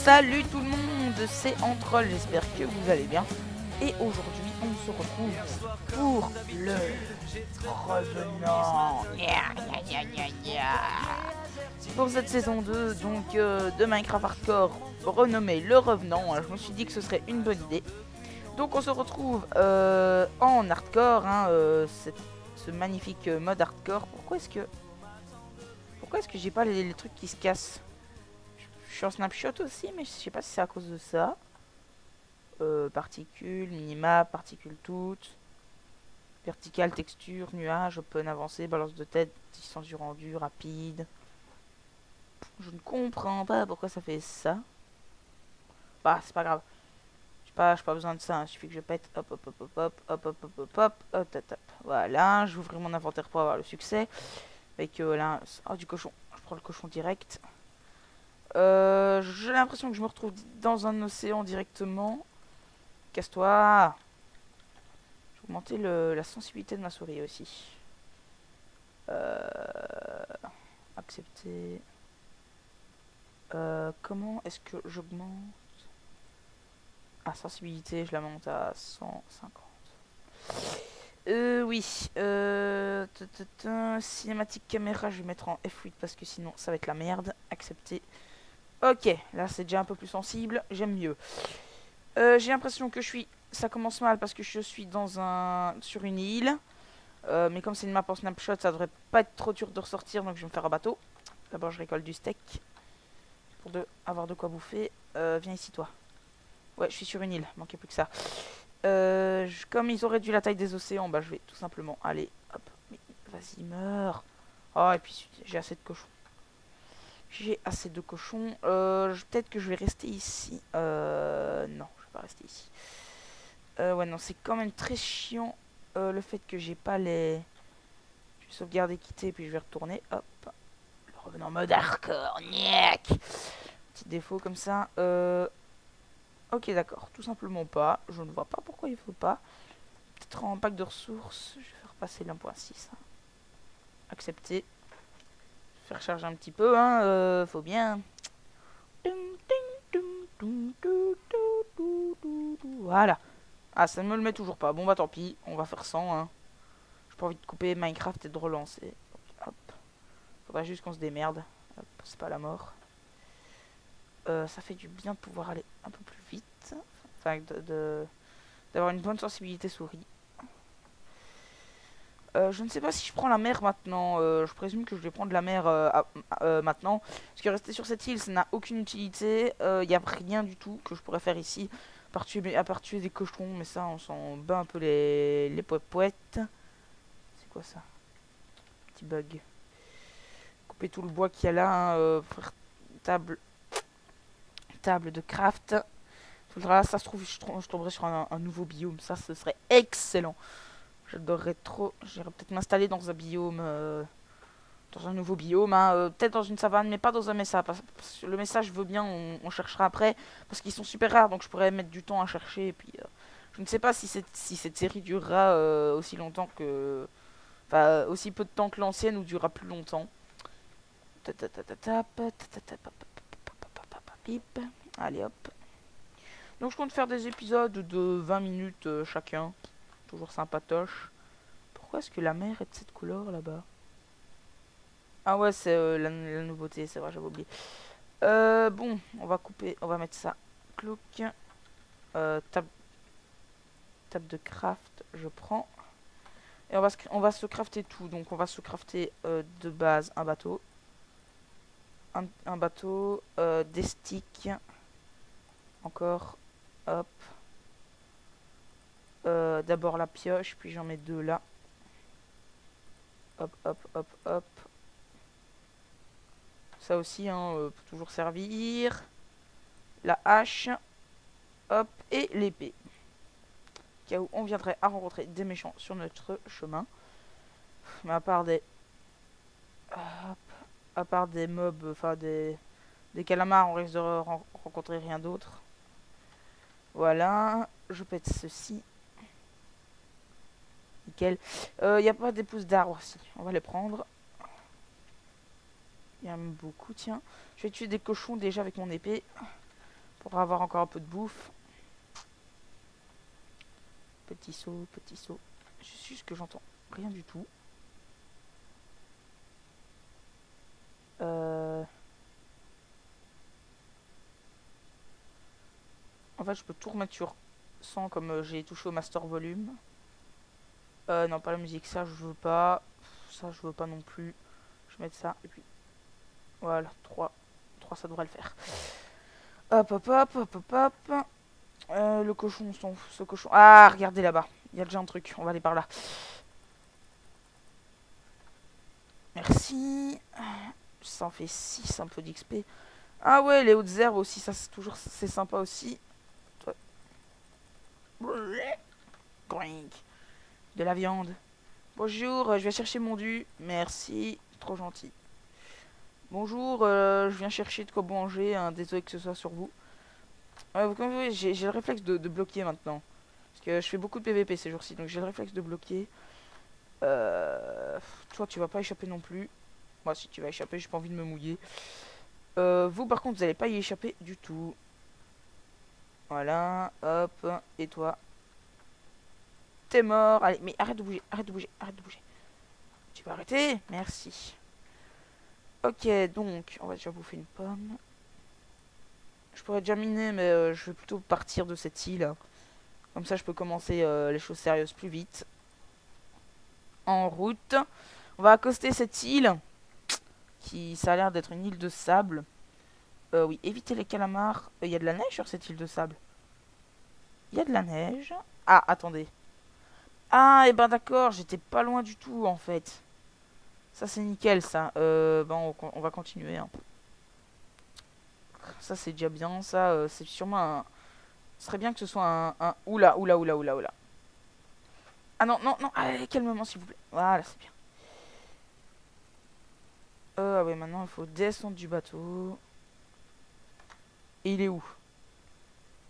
Salut tout le monde, c'est Entroll, j'espère que vous allez bien. Et aujourd'hui, on se retrouve pour le Revenant. Pour cette saison 2, donc de Minecraft Hardcore, renommé le Revenant. Je me suis dit que ce serait une bonne idée. Donc on se retrouve en hardcore, ce magnifique mode hardcore. Pourquoi est-ce que j'ai pas les trucs qui se cassent? Je suis en snapshot aussi, mais je sais pas si c'est à cause de ça. Particules, minimap, particules toutes. Vertical, texture, nuage, open, avancé, balance de tête, distance du rendu, rapide. Je ne comprends pas pourquoi ça fait ça. Bah, c'est pas grave. J'ai pas besoin de ça, hein. Il suffit que je pète. Hop, hop, hop, hop, hop, hop, hop, hop, hop, hop, hop, hop, hop. Voilà, je vais ouvrir mon inventaire pour avoir le succès. Avec là, oh, du cochon. Je prends le cochon direct. J'ai l'impression que je me retrouve dans un océan directement. Casse-toi. Je vais augmenter la sensibilité de ma souris aussi. Accepter. Comment est-ce que j'augmente? Ah, sensibilité, je la monte à 150. Oui. Cinématique caméra, je vais mettre en F8 parce que sinon ça va être la merde. Accepter. Ok, là c'est déjà un peu plus sensible, j'aime mieux. J'ai l'impression que ça commence mal parce que je suis sur une île. Mais comme c'est une map en snapshot, ça devrait pas être trop dur de ressortir, donc je vais me faire un bateau. D'abord je récolte du steak pour avoir de quoi bouffer. Viens ici toi. Ouais, je suis sur une île, manquait plus que ça. Comme ils auraient dû la taille des océans, bah je vais tout simplement aller. Hop, mais vas-y meurs. Oh, et puis j'ai assez de cochons. Peut-être que je vais rester ici. Non, je vais pas rester ici. Ouais, non, c'est quand même très chiant le fait que j'ai pas les... Je vais sauvegarder, quitter, puis je vais retourner. Hop. Le revenant mode hardcore. Niac. Petit défaut comme ça. Ok, d'accord. Tout simplement pas. Je ne vois pas pourquoi il faut pas. Peut-être en pack de ressources. Je vais faire passer l'1.6. Accepter. Faire charger un petit peu, hein. Faut bien. Voilà. Ah, ça ne me le met toujours pas. Bon, bah tant pis. On va faire 100, hein. J'ai pas envie de couper Minecraft et de relancer. Donc, hop. Faudra juste qu'on se démerde. Hop, c'est pas la mort. Ça fait du bien de pouvoir aller un peu plus vite. Enfin, d'avoir une bonne sensibilité souris. Je ne sais pas si je prends la mer maintenant. Je présume que je vais prendre la mer maintenant. Parce que rester sur cette île, ça n'a aucune utilité. Il n'y a rien du tout que je pourrais faire ici. À part tuer des cochons. Mais ça, on s'en bat un peu les poètes. C'est quoi ça? Petit bug. Couper tout le bois qu'il y a là. Faire table de craft. Ça se trouve, je tomberai sur un nouveau biome. Ça, ce serait excellent. J'adorerais trop. J'irais peut-être m'installer dans un biome. Dans un nouveau biome. Peut-être dans une savane, mais pas dans un mesa. Parce que le mesa, je veux bien. On cherchera après. Parce qu'ils sont super rares. Donc je pourrais mettre du temps à chercher. Et puis. Je ne sais pas si cette série durera aussi longtemps que. Enfin, aussi peu de temps que l'ancienne ou durera plus longtemps. Allez hop. Donc je compte faire des épisodes de 20 minutes chacun. Toujours sympatoche. Pourquoi est-ce que la mer est de cette couleur là-bas? Ah ouais, c'est la nouveauté, c'est vrai, j'avais oublié. Bon, on va couper, on va mettre ça. Cloak. Table de craft, je prends. Et on va se crafter tout. Donc on va se crafter de base un bateau. Un bateau, des sticks. Encore. Hop. D'abord la pioche, puis j'en mets 2 là. Hop, hop, hop, hop. Ça aussi, peut toujours servir. La hache. Hop, et l'épée. Cas où on viendrait à rencontrer des méchants sur notre chemin. Mais à part des... Hop, à part des mobs, enfin des calamars, on risque de rencontrer rien d'autre. Voilà, je pète ceci. Nickel. Il n'y a pas des pousses d'arbres aussi. On va les prendre. Il y en a beaucoup, tiens. Je vais tuer des cochons déjà avec mon épée. Pour avoir encore un peu de bouffe. Petit saut, petit saut. Je suis ce que j'entends. Rien du tout. En fait, je peux tout remettre sur 100 comme j'ai touché au master volume. Non, pas la musique, ça je veux pas. Ça je veux pas non plus. Je vais mettre ça et puis voilà, 3 ça devrait le faire. Hop hop hop hop hop hop. Le cochon, ce cochon. Ah, regardez là-bas. Il y a déjà un truc, on va aller par là. Merci. Ça en fait 6 un peu d'XP. Ah ouais, les hautes herbes aussi, ça c'est toujours c'est sympa aussi. De la viande. Bonjour, je vais chercher mon dû. Merci, trop gentil. Bonjour, je viens chercher de quoi manger. Hein, désolé que ce soit sur vous. Comme vous voyez, j'ai le réflexe de bloquer maintenant. Parce que je fais beaucoup de PVP ces jours-ci, donc j'ai le réflexe de bloquer. Toi, tu vas pas échapper non plus. Moi, si tu vas échapper, j'ai pas envie de me mouiller. Vous, par contre, vous allez pas y échapper du tout. Voilà, hop, et toi. T'es mort. Allez, mais arrête de bouger, arrête de bouger, arrête de bouger. Tu vas arrêter? Merci. Ok, donc, on va déjà bouffer une pomme. Je pourrais déjà miner, mais je vais plutôt partir de cette île. Comme ça, je peux commencer les choses sérieuses plus vite. En route. On va accoster cette île. Qui, ça a l'air d'être une île de sable. Oui, éviter les calamars. Il y a de la neige sur cette île de sable. Il y a de la neige. Ah, attendez. Ah, et ben d'accord, j'étais pas loin du tout, en fait. Ça, c'est nickel, ça. Bon, on va continuer. Hein. Ça, c'est déjà bien. Ça, c'est sûrement un... Ce serait bien que ce soit un... Oula, oula, oula, oula, oula. Ah non, non, non. Allez, calmement, s'il vous plaît. Voilà, c'est bien. Ah ouais, maintenant, il faut descendre du bateau. Et il est où?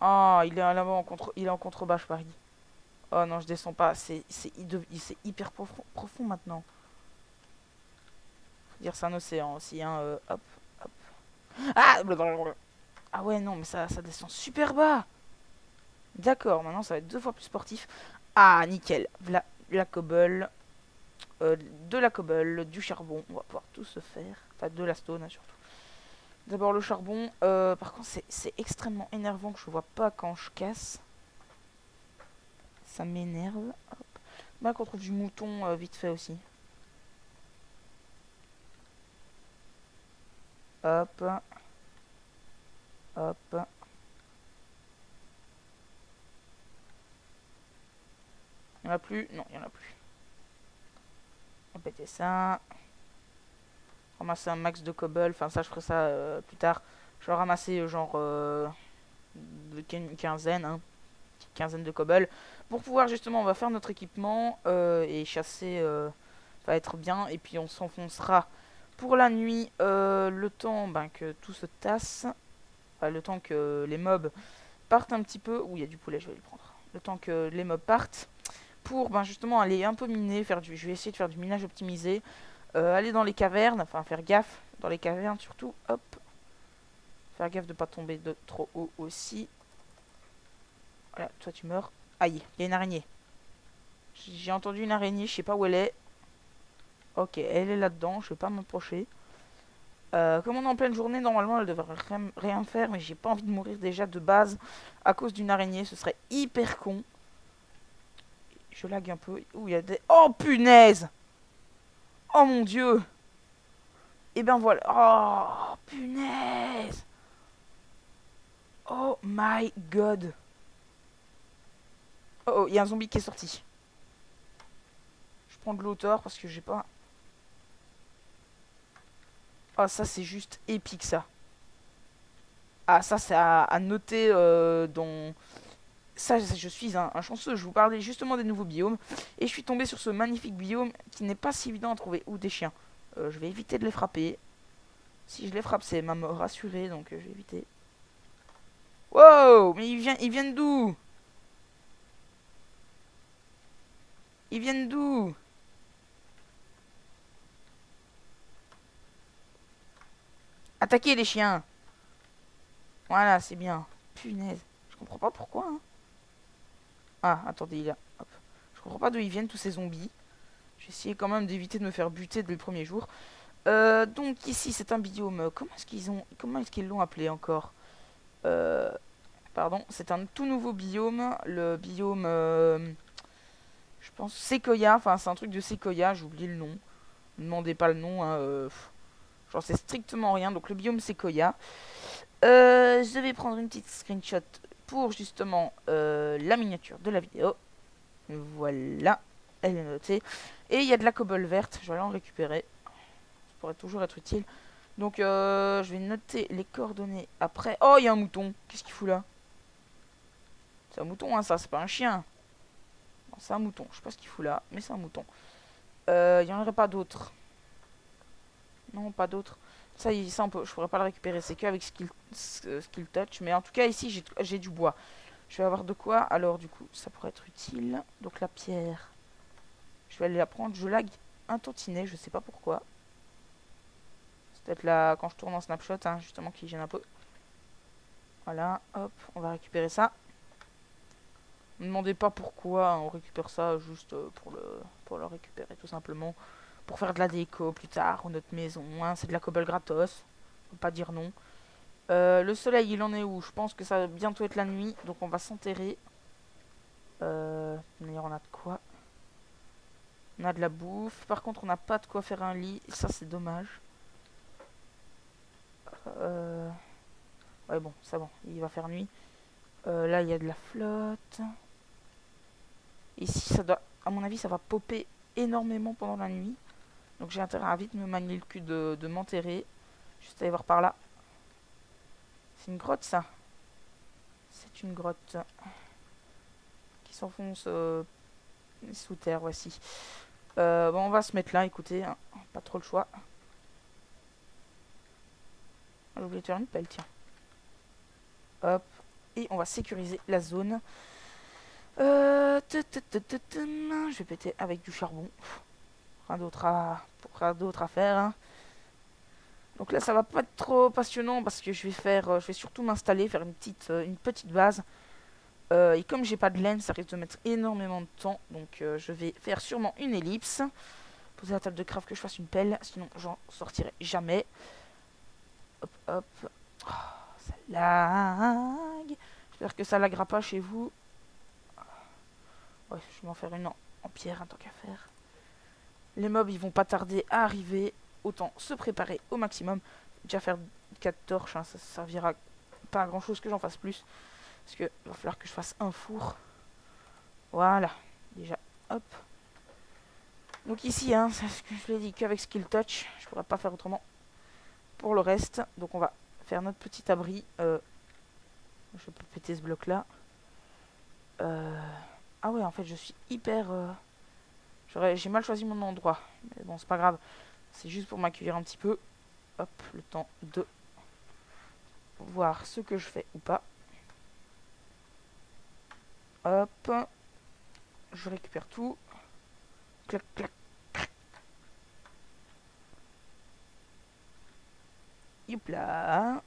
Ah, il est là-bas en contre... Il est en contrebas, je parie. Oh non, je descends pas. C'est hyper profond maintenant. Faut dire, c'est un océan aussi, hein. Hop, hop. Ah, blablabla. Ah ouais, non, mais ça descend super bas. D'accord, maintenant ça va être 2 fois plus sportif. Ah, nickel. Voilà, la cobble. De la cobble, du charbon. On va pouvoir tout se faire. Enfin, de la stone, hein, surtout. D'abord le charbon. Par contre, c'est extrêmement énervant que je vois pas quand je casse. Ça m'énerve. Bah, qu'on trouve du mouton vite fait aussi. Hop. Hop. Il n'y en a plus? Non, il n'y en a plus. On va péter ça. Ramasser un max de cobble. Enfin, ça, je ferai ça plus tard. Je vais ramasser genre une quinzaine. Hein. Une quinzaine de cobble. Pour pouvoir, justement, on va faire notre équipement et chasser. Va être bien. Et puis, on s'enfoncera pour la nuit. Le temps que tout se tasse. Enfin, le temps que les mobs partent un petit peu. Ouh, il y a du poulet, je vais le prendre. Le temps que les mobs partent. Pour justement aller un peu miner. Je vais essayer de faire du minage optimisé. Aller dans les cavernes. Enfin, faire gaffe dans les cavernes surtout. Hop. Faire gaffe de pas tomber de trop haut aussi. Voilà, toi tu meurs. Aïe, il y a une araignée. J'ai entendu une araignée, je sais pas où elle est. Ok, elle est là-dedans, je vais pas m'approcher. Comme on est en pleine journée, normalement elle devrait rien faire, mais j'ai pas envie de mourir déjà de base à cause d'une araignée, ce serait hyper con. Je lag un peu. Ouh, il y a des... Oh punaise! Oh mon dieu! Et ben voilà. Oh punaise! Oh my god! Oh oh, il y a un zombie qui est sorti. Je prends de l'auteur parce que j'ai pas... Ah, ça, c'est juste épique, ça. Ah, ça, c'est à noter dans... Ça, je suis un chanceux. Je vous parlais justement des nouveaux biomes. Et je suis tombé sur ce magnifique biome qui n'est pas si évident à trouver. Ou des chiens. Je vais éviter de les frapper. Si je les frappe, c'est ma mort assurée. Donc, je vais éviter. Wow! Mais ils viennent d'où? Ils viennent d'où? Attaquez les chiens! Voilà, c'est bien. Punaise. Je comprends pas pourquoi. Hein. Ah, attendez, il y a... Hop. Je comprends pas d'où ils viennent tous ces zombies. Je vais essayer quand même d'éviter de me faire buter dès le premier jour. Donc ici, c'est un biome. Comment est-ce qu'ils l'ont appelé encore Pardon, c'est un tout nouveau biome. Le biome... je pense Séquoia. Enfin, c'est un truc de Séquoia. J'oublie le nom. Ne demandez pas le nom. Hein, j'en sais strictement rien. Donc le biome Séquoia. Je vais prendre une petite screenshot pour justement la miniature de la vidéo. Voilà, elle est notée. Et il y a de la cobble verte, je vais aller en récupérer. Ça pourrait toujours être utile. Donc je vais noter les coordonnées après. Oh, il y a un mouton. Qu'est-ce qu'il fout là? C'est un mouton, hein, ça, c'est pas un chien. C'est un mouton, je sais pas ce qu'il fout là, mais c'est un mouton. Il n'y en aurait pas d'autres. Non, pas d'autres. Ça, je pourrais pas le récupérer, c'est qu'avec skill touch. Mais en tout cas, ici, j'ai du bois. Je vais avoir de quoi. Alors, du coup, ça pourrait être utile. Donc, la pierre. Je vais aller la prendre. Je lag un tantinet, je sais pas pourquoi. C'est peut-être là, quand je tourne en snapshot, hein, justement, qui gêne un peu. Voilà, hop, on va récupérer ça. Ne me demandez pas pourquoi, hein, on récupère ça juste pour le récupérer, tout simplement. Pour faire de la déco plus tard, ou notre maison. Hein, c'est de la cobble gratos. Faut pas dire non. Le soleil, il en est où? Je pense que ça va bientôt être la nuit, donc on va s'enterrer. D'ailleurs, on a de quoi? On a de la bouffe. Par contre, on n'a pas de quoi faire un lit. Ça, c'est dommage. Ouais, bon, ça bon. Il va faire nuit. Là, il y a de la flotte. Ici, ça doit... À mon avis, ça va popper énormément pendant la nuit. Donc, j'ai intérêt à vite me manier le cul de m'enterrer. Juste aller voir par là. C'est une grotte, ça. C'est une grotte. Qui s'enfonce sous terre, voici. Bon, on va se mettre là, écoutez. Hein, pas trop le choix. J'ai oublié de faire une pelle, tiens. Hop. Et on va sécuriser la zone. Je vais péter avec du charbon. Rien d'autre à faire. Hein. Donc là, ça va pas être trop passionnant parce que je vais surtout m'installer, faire une petite base. Et comme j'ai pas de laine, ça risque de mettre énormément de temps. Donc je vais faire sûrement une ellipse. Poser la table de craft que je fasse une pelle. Sinon, j'en sortirai jamais. Hop, hop. Oh, ça lag. J'espère que ça laguera pas chez vous. Ouais, je vais m'en faire une en pierre, tant qu'à faire. Les mobs, ils vont pas tarder à arriver. Autant se préparer au maximum. Déjà faire 4 torches, hein, ça servira pas à grand chose que j'en fasse plus. Parce que il va falloir que je fasse un four. Voilà, déjà, hop. Donc ici, hein, c'est ce que je l'ai dit, qu'avec Skill Touch, je pourrais pas faire autrement. Pour le reste, donc on va faire notre petit abri. Je peux péter ce bloc là. Ah ouais, en fait, je suis hyper... j'ai mal choisi mon endroit. Mais bon, c'est pas grave. C'est juste pour m'accueillir un petit peu. Hop, le temps de voir ce que je fais ou pas. Hop. Je récupère tout. Clac, clac. Youp là.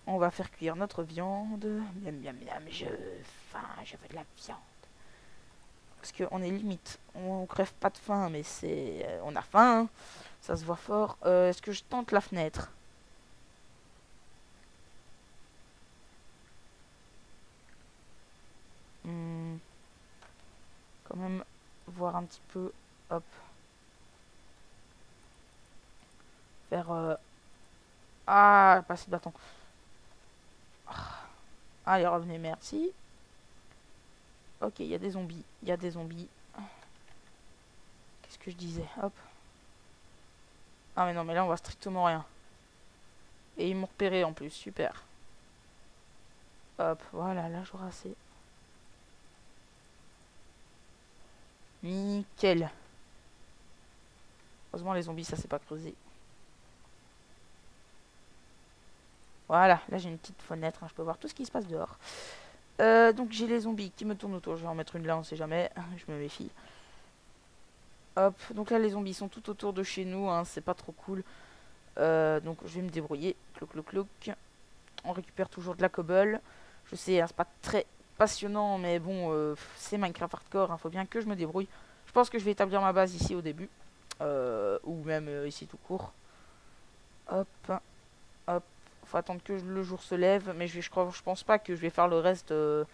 On va faire cuire notre viande. Miam, miam, miam. Je veux de la viande. Parce qu'on est limite. On crève pas de faim, mais c'est... on a faim. Hein. Ça se voit fort. Est-ce que je tente la fenêtre? Quand même voir un petit peu. Hop. Faire... Ah, passer de bâton. Allez, revenez, merci. Ok, il y a des zombies. Il y a des zombies. Qu'est-ce que je disais? Hop. Ah mais non, mais là on voit strictement rien. Et ils m'ont repéré en plus, super. Hop, voilà, là j'aurai assez. Nickel. Heureusement les zombies ça s'est pas creusé. Voilà, là j'ai une petite fenêtre, hein, je peux voir tout ce qui se passe dehors. Donc j'ai les zombies qui me tournent autour, je vais en mettre une là, on sait jamais, je me méfie. Hop, donc là les zombies sont tout autour de chez nous, hein, c'est pas trop cool. Donc je vais me débrouiller. Clouc, clouc, clouc. On récupère toujours de la cobble. Je sais, hein, c'est pas très passionnant, mais bon, c'est Minecraft Hardcore, hein, faut bien que je me débrouille. Je pense que je vais établir ma base ici au début. Ou même ici tout court. Hop, hop. Faut attendre que le jour se lève, mais je pense pas que je vais faire le reste de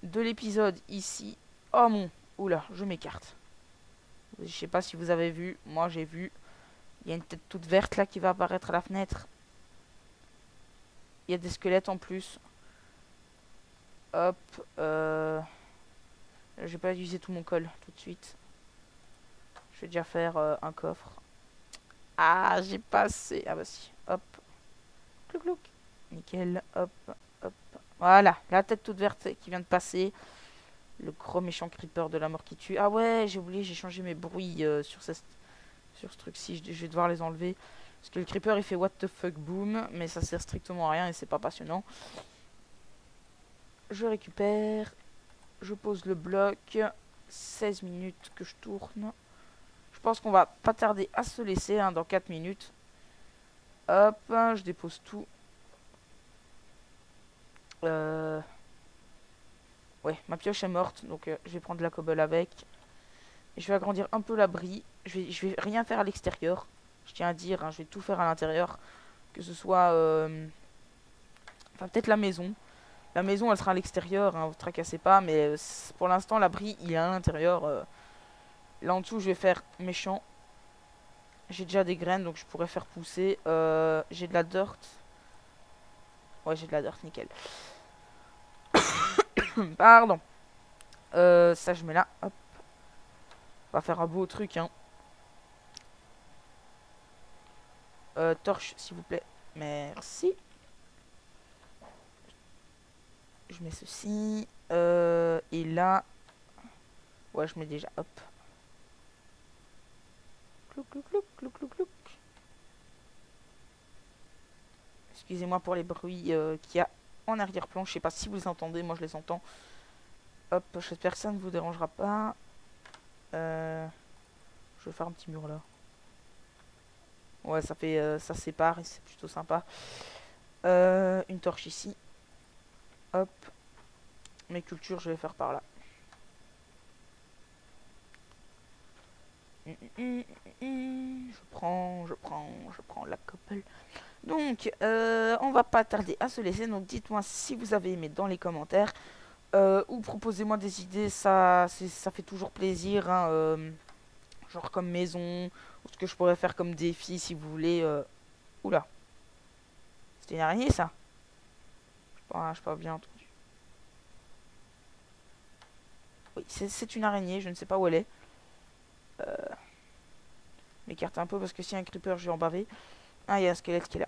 l'épisode ici. Oh mon, oula, je m'écarte. Je sais pas si vous avez vu, moi j'ai vu. Il y a une tête toute verte là qui va apparaître à la fenêtre. Il y a des squelettes en plus. Hop, je vais pas utiliser tout mon col tout de suite. Je vais déjà faire un coffre. Ah, j'ai passé. Ah bah si, hop. Clouc, clouc. Nickel, hop, hop. Voilà, la tête toute verte qui vient de passer. Le gros méchant creeper de la mort qui tue. Ah ouais, j'ai oublié, j'ai changé mes bruits sur ce truc-ci. Je vais devoir les enlever. Parce que le creeper il fait what the fuck boom. Mais ça sert strictement à rien et c'est pas passionnant. Je récupère. Je pose le bloc. 16 minutes que je tourne. Je pense qu'on va pas tarder à se laisser hein, dans 4 minutes. Hop, je dépose tout. Ouais, ma pioche est morte, donc je vais prendre de la cobble avec. Et je vais agrandir un peu l'abri. Je vais rien faire à l'extérieur. Je tiens à dire, hein, je vais tout faire à l'intérieur. Que ce soit... Enfin, peut-être la maison. La maison, elle sera à l'extérieur, hein, vous tracassez pas. Mais pour l'instant, l'abri, il est à l'intérieur. Là en dessous, je vais faire méchant. J'ai déjà des graines, donc je pourrais faire pousser. J'ai de la dirt. Ouais, j'ai de la dirt, nickel. Pardon. Ça, je mets là. Hop. On va faire un beau truc, hein. Torche, s'il vous plaît. Merci. Je mets ceci. Et là... Ouais, je mets déjà. Hop. Clouc, clouc, clouc, clouc, clouc, clouc. Excusez-moi pour les bruits qu'il y a en arrière-plan. Je sais pas si vous les entendez. Moi, je les entends. Hop, j'espère que ça ne vous dérangera pas. Je vais faire un petit mur là. Ouais, ça fait, ça sépare et c'est plutôt sympa. Une torche ici. Hop. Mes cultures, je vais faire par là. Je prends la cobble. Donc, on va pas tarder à se laisser. Donc, dites-moi si vous avez aimé dans les commentaires. Ou proposez-moi des idées, ça fait toujours plaisir. Hein, genre comme maison, ou ce que je pourrais faire comme défi si vous voulez. Oula. C'était une araignée ça? Je sais pas bien entendu. Oui, c'est une araignée, je ne sais pas où elle est. M'écarte un peu parce que si y a un creeper, je vais en baver. Ah, il y a un squelette qui est là.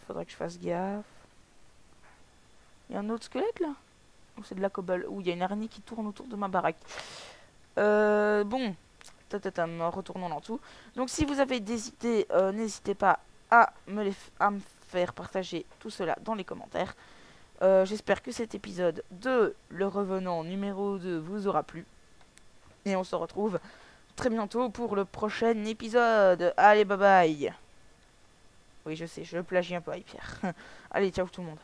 Faudrait que je fasse gaffe. Il y a un autre squelette là? Ou c'est de la cobble? Ou il y a une araignée qui tourne autour de ma baraque. Bon. En retournant en dessous. Donc si vous avez des idées, n'hésitez pas à me faire partager tout cela dans les commentaires. J'espère que cet épisode de Le Revenant numéro 2 vous aura plu. Et on se retrouve très bientôt pour le prochain épisode. Allez, bye bye. Oui, je sais, je plagie un peu à Pierre. Allez, ciao tout le monde.